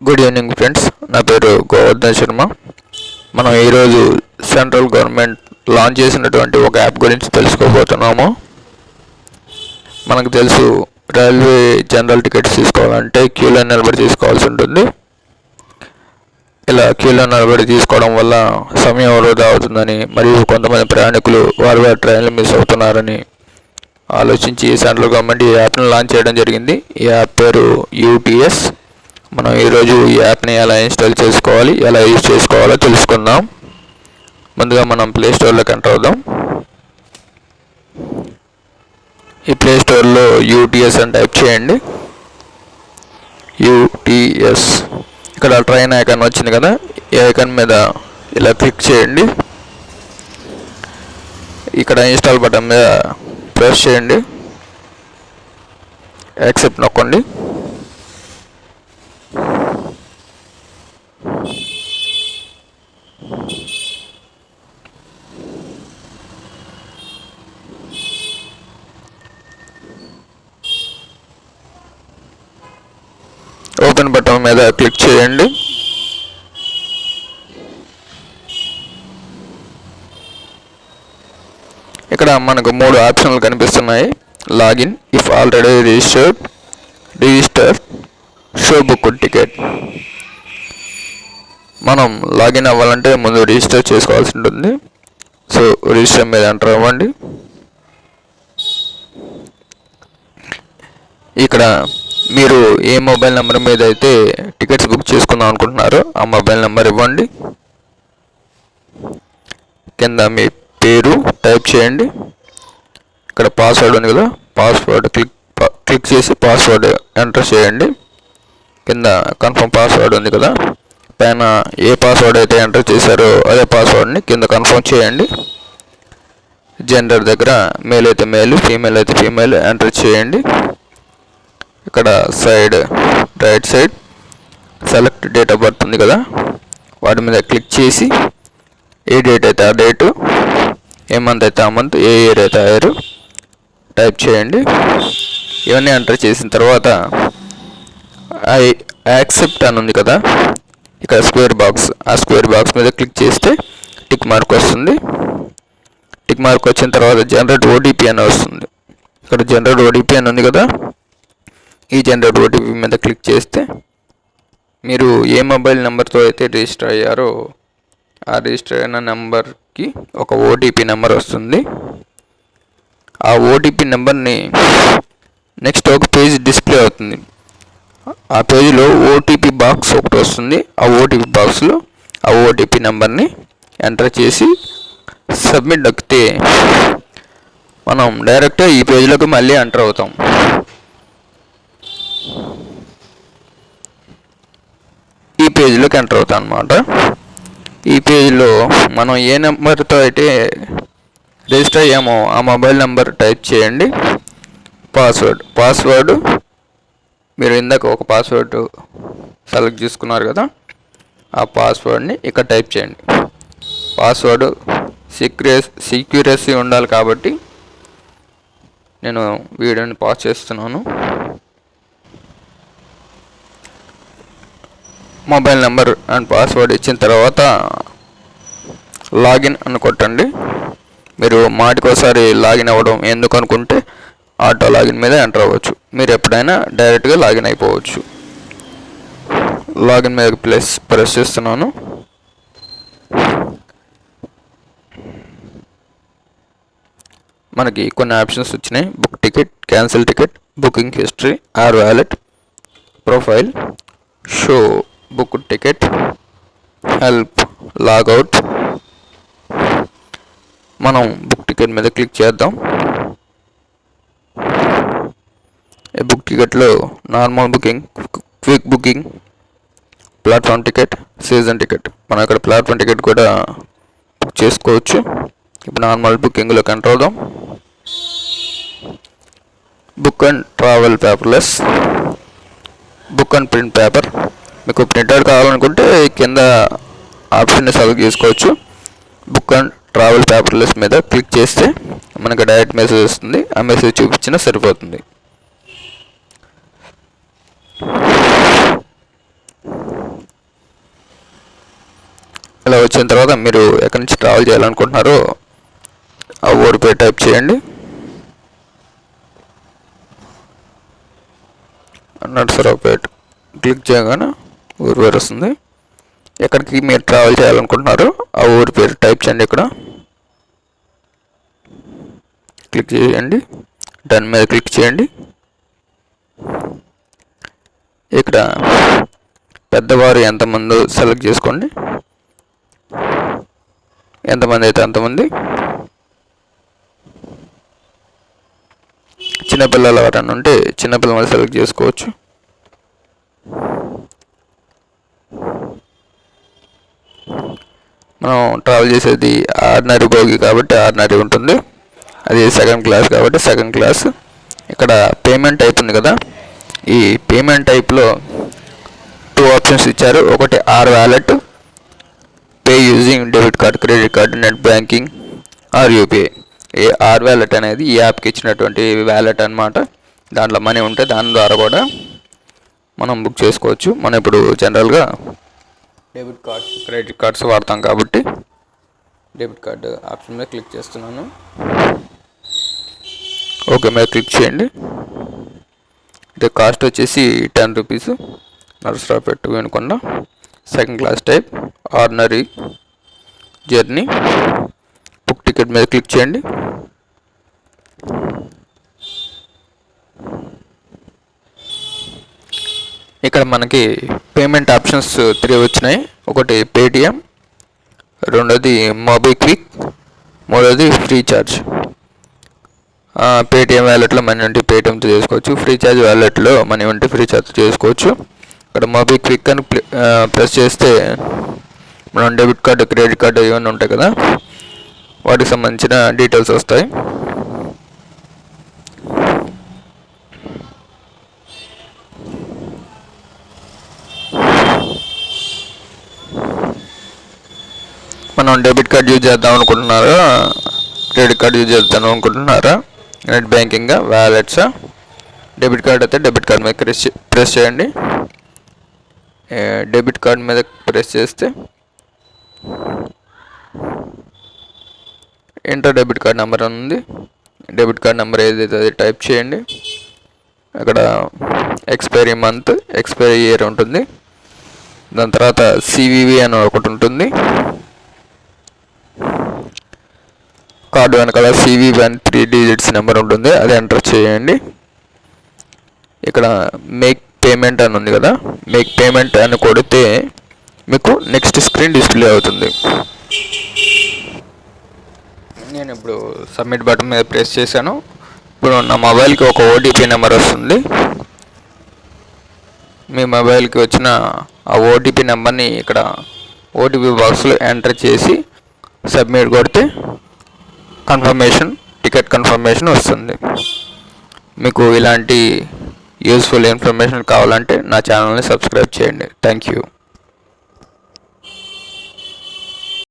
Good evening friends. నా పేరు గోవర్ధన్ శర్మ. మనం ఈరోజు సెంట్రల్ గవర్నమెంట్ లాంచ్ చేసినటువంటి ఒక యాప్ గురించి తెలుసుకోబోతున్నాము. మనకు తెలుసు, రైల్వే జనరల్ టికెట్స్ తీసుకోవాలంటే క్యూలో నిలబడి తీసుకోవాల్సి ఉంటుంది. ఇలా క్యూలో నిలబడి తీసుకోవడం వల్ల సమయం వృధా అవుతుందని, మరియు కొంతమంది ప్రయాణికులు వారి ట్రైన్లు మిస్ అవుతున్నారని ఆలోచించి సెంట్రల్ గవర్నమెంట్ ఈ యాప్ను లాంచ్ చేయడం జరిగింది. ఈ యాప్ పేరు యూటీఎస్. మనం ఈరోజు ఈ యాప్ని ఎలా ఇన్స్టాల్ చేసుకోవాలి, ఎలా యూజ్ చేసుకోవాలో తెలుసుకుందాం. ముందుగా మనం ప్లే స్టోర్లోకి ఎంటర్ అవుదాం. ఈ ప్లే స్టోర్లో యూటీఎస్ అని టైప్ చేయండి. యూటీఎస్. ఇక్కడ ట్రైన్ ఐకాన్ వచ్చింది కదా, ఈ ఐకాన్ మీద ఇలా క్లిక్ చేయండి. ఇక్కడ ఇన్స్టాల్ బటన్ మీద ప్రెస్ చేయండి. యాక్సెప్ట్ నొక్కండి. ఓపెన్ బటన్ మీద క్లిక్ చేయండి. ఇక్కడ మనకు 3 ఆప్షన్లు కనిపిస్తున్నాయి. Login, if already register, show book ticket. మనం లాగిన్ అవ్వాలంటే ముందు రిజిస్టర్ చేసుకోవాల్సి ఉంటుంది. సో రిజిస్టర్ మీద ఎంటర్ అవ్వండి. ఇక్కడ మీరు ఏ మొబైల్ నెంబర్ మీద అయితే టికెట్స్ బుక్ చేసుకుందాం అనుకుంటున్నారో ఆ మొబైల్ నెంబర్ ఇవ్వండి. కింద మీ పేరు టైప్ చేయండి. ఇక్కడ పాస్వర్డ్ ఉంది కదా, పాస్వర్డ్ క్లిక్ చేసి పాస్వర్డ్ ఎంటర్ చేయండి. కింద కన్ఫర్మ్ పాస్వర్డ్ ఉంది కదా, పైన ఏ పాస్వర్డ్ అయితే ఎంటర్ చేశారో అదే పాస్వర్డ్ని కింద కన్ఫర్మ్ చేయండి. జెండర్ దగ్గర మేల్ అయితే మేల్, ఫీమేల్ అయితే ఫీమేల్ ఎంటర్ చేయండి. ఇక్కడ right side select date of birth ఉంది కదా, వాటి మీద క్లిక్ చేసి ఏ డేట్ అయితే ఆ డేటు, ఏ మంత్ అయితే ఆ మంత్, ఏ ఇయర్ అయితే ఆ ఇయర్ టైప్ చేయండి. ఇవన్నీ ఎంటర్ చేసిన తర్వాత ఐ యాక్సెప్ట్ అని ఉంది కదా, ఇక్కడ ఆ స్క్వేర్ బాక్స్ మీద క్లిక్ చేస్తే టిక్ మార్క్ వస్తుంది. టిక్ మార్క్ వచ్చిన తర్వాత జనరేట్ ఓటీపీ అని వస్తుంది. ఇక్కడ జనరేట్ ఓటీపీ అని ఉంది కదా, ఈ జనరేట్ ఓటీపీ మీద క్లిక్ చేస్తే మీరు ఏ మొబైల్ నెంబర్తో అయితే రిజిస్టర్ అయ్యారో ఆ రిజిస్టర్ అయిన నెంబర్కి ఒక ఓటీపీ నెంబర్ వస్తుంది. ఆ ఓటీపీ నెంబర్ని నెక్స్ట్ ఒక పేజ్ డిస్ప్లే అవుతుంది. ఆ పేజీలో ఓటీపీ బాక్స్ ఒకటి వస్తుంది. ఆ ఓటీపీ బాక్స్లో ఆ ఓటీపీ నెంబర్ని ఎంటర్ చేసి సబ్మిట్ నొక్కితే మనం డైరెక్ట్గా ఈ పేజీలోకి మళ్ళీ ఎంటర్ అవుతాం. ఈ పేజీలోకి ఎంటర్ అవుతాం అన్నమాట. ఈ పేజీలో మనం ఏ నెంబర్తో అయితే రిజిస్టర్ అయ్యామో ఆ మొబైల్ నెంబర్ టైప్ చేయండి. పాస్వర్డ్ మీరు ఇందాక ఒక పాస్వర్డ్ సెలెక్ట్ చేసుకున్నారు కదా, ఆ పాస్వర్డ్ని ఇక్కడ టైప్ చేయండి. పాస్వర్డ్ సీక్యూరసీ ఉండాలి కాబట్టి నేను వీడియోని పాజ్ చేస్తున్నాను. మొబైల్ నెంబర్ అండ్ పాస్వర్డ్ ఇచ్చిన తర్వాత లాగిన్ అని కొట్టండి. మీరు మాటికోసారి లాగిన్ అవ్వడం ఎందుకు అనుకుంటే ఆటో లాగిన్ మీద ఎంటర్ అవ్వచ్చు. మీరు ఎప్పుడైనా డైరెక్ట్గా లాగిన్ అయిపోవచ్చు. లాగిన్ మీద ప్రెస్ చేస్తున్నాను. మనకి కొన్ని ఆప్షన్స్ వచ్చినాయి. Book ticket, cancel ticket, booking history, R wallet, profile, show book ticket, help, logout. మనం బుక్ టికెట్ మీద క్లిక్ చేద్దాం. ఈ బుక్ టికెట్లో normal booking, quick booking, platform ticket, season ticket. మనం ఇక్కడ ప్లాట్ఫామ్ టికెట్ కూడా బుక్ చేసుకోవచ్చు. ఇప్పుడు నార్మల్ బుకింగ్లోకి ఎంటర్ అవుదాం. Book and travel paperless, book and print paper. మీకు ప్రింట్అవుట్ కావాలనుకుంటే కింద ఆప్షన్ని సెలెక్ట్ చేసుకోవచ్చు. బుక్ అండ్ ట్రావెల్ పేపర్లెస్ మీద క్లిక్ చేస్తే మనకు డైరెక్ట్ మెసేజ్ వస్తుంది. ఆ మెసేజ్ చూపించినా సరిపోతుంది. ఇలా వచ్చిన తర్వాత మీరు ఎక్కడి నుంచి ట్రావెల్ చేయాలనుకుంటున్నారో ఆ ఊరి పేరు టైప్ చేయండి. నర్సరావుపేట క్లిక్ చేయగానే ఊరి పేరు వస్తుంది. ఎక్కడికి మీరు ట్రావెల్ చేయాలనుకుంటున్నారో ఆ ఊరి పేరు టైప్ చేయండి. ఇక్కడ క్లిక్ చేయండి, డన్ మీద క్లిక్ చేయండి. ఇక్కడ పెద్దవారు ఎంతమంది సెలెక్ట్ చేసుకోండి, ఎంతమంది అయితే అంతమంది. చిన్నపిల్లలు ఎవరైనా ఉంటే చిన్నపిల్లలు సెలెక్ట్ చేసుకోవచ్చు. మనం ట్రావెల్ చేసేది ఆర్డినరీ బోగి కాబట్టి ఆర్డినరీ ఉంటుంది, అది సెకండ్ క్లాస్ కాబట్టి సెకండ్ క్లాస్. ఇక్కడ పేమెంట్ టైప్ ఉంది కదా, ఈ పేమెంట్ టైప్లో 2 ఆప్షన్స్ ఇచ్చారు. ఒకటి R wallet, pay using debit card, credit card, net banking or UPI. ఈ ఆర్ వ్యాలెట్ అనేది ఈ యాప్కి ఇచ్చినటువంటి వ్యాలెట్ అనమాట. దాంట్లో మనీ ఉంటే దాని ద్వారా కూడా మనం బుక్ చేసుకోవచ్చు. మనం ఇప్పుడు జనరల్గా డెబిట్ కార్డ్స్, క్రెడిట్ కార్డ్స్ వాడతాం కాబట్టి డెబిట్ కార్డు ఆప్షన్ మీద క్లిక్ చేస్తున్నాను. ఓకే మీద క్లిక్ చేయండి. ఇది కాస్ట్ వచ్చేసి 10 rupees. Narasaraopet Vinukonda, second clause type, ordinary journey. Book ticket మీద క్లిక్ చేయండి. ఇక్కడ మనకి పేమెంట్ ఆప్షన్స్ 3 వచ్చినాయి. ఒకటి పేటిఎం, రెండోది మోబిక్విక్, మూడోది ఫ్రీచార్జ్. పేటిఎం వ్యాలెట్లో మనీ ఉంటే పేటిఎంతో చేసుకోవచ్చు, ఫ్రీచార్జ్ వ్యాలెట్లో మనీ ఉంటే ఫ్రీచార్జ్ చేసుకోవచ్చు. ఇక్కడ మోబిక్విక్ అని ప్రెస్ చేస్తే మనం డెబిట్ కార్డు, క్రెడిట్ కార్డు ఇవన్నీ ఉంటాయి కదా, వాటికి సంబంధించిన డీటెయిల్స్ వస్తాయి. మనం డెబిట్ కార్డ్ యూజ్ చేద్దాం అనుకుంటున్నారా, క్రెడిట్ కార్డ్ యూజ్ చేద్దాం అనుకుంటున్నారా, నెట్ బ్యాంకింగ్, వ్యాలెట్సా? డెబిట్ కార్డ్ అయితే డెబిట్ కార్డ్ మీద ప్రెస్ చేయండి. డెబిట్ కార్డ్ మీద ప్రెస్ చేస్తే ఎంటర్ డెబిట్ కార్డ్ నెంబర్ అని ఉంది. డెబిట్ కార్డ్ నెంబర్ ఏదైతే అది టైప్ చేయండి. అక్కడ ఎక్స్పైరీ మంత్, ఎక్స్పైరీ ఇయర్ ఉంటుంది. దాని తర్వాత సివివి అని ఒకటి ఉంటుంది. కార్డు వెనకాల సివివి అని 3 డిజిట్స్ నెంబర్ ఉంటుంది, అది ఎంటర్ చేయండి. ఇక్కడ మేక్ పేమెంట్ అని ఉంది కదా, మేక్ పేమెంట్ అని కొడితే మీకు నెక్స్ట్ స్క్రీన్ డిస్ప్లే అవుతుంది. నేను ఇప్పుడు సబ్మిట్ బటన్ మీద ప్రెస్ చేశాను. ఇప్పుడు నా మొబైల్కి ఒక ఓటీపీ నెంబర్ వస్తుంది. మీ మొబైల్కి వచ్చిన ఆ ఓటీపీ నెంబర్ని ఇక్కడ ఓటీపీ బాక్స్లో ఎంటర్ చేసి సబ్మిట్ కొడితే టికెట్ కన్ఫర్మేషన్ వస్తుంది. మీకు ఇలాంటి యూస్ఫుల్ ఇన్ఫర్మేషన్ కావాలంటే నా ఛానల్ని సబ్స్క్రైబ్ చేయండి. Thank you.